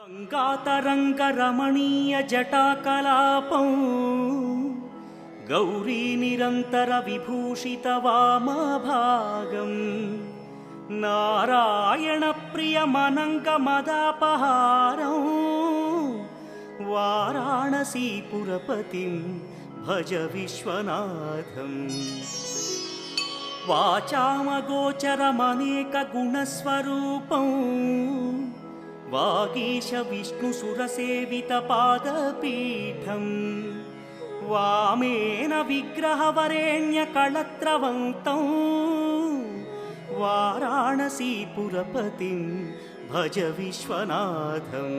गङ्गातरङ्गरमणीयजटाकलापं गौरी निरन्तरविभूषितवामभागम् नारायणप्रियमनङ्गमदापहारं वाराणसीपुरपतिं भज विश्वनाथम्। वाचामगोचरमनेकगुणस्वरूपं वागीश विष्णुसुरसेवितपादपीठम् वामेन विग्रहवरेण्यकळत्रवन्तं वाराणसीपुरपतिं भज विश्वनाथम्।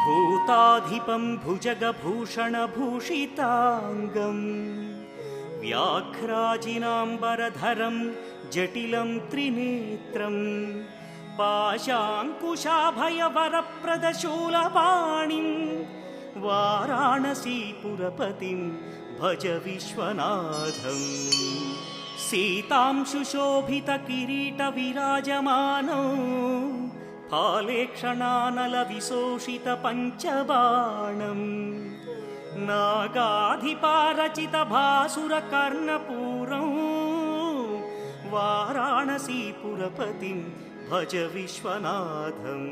भूताधिपं भुजगभूषणभूषिताङ्गम् व्याघ्राजिनाम्बरधरं जटिलं त्रिनेत्रं पाशाङ्कुशाभयवरप्रदशूलपाणिं वाराणसीपुरपतिं भज विश्वनाथम्। सीतांशुशोभितकिरीटविराजमानौ फालेक्षणानलविशोषितपञ्चबाणम् नागाधिपारचितभासुरकर्णपूरं वाराणसीपुरपतिं भज विश्वनाथम्।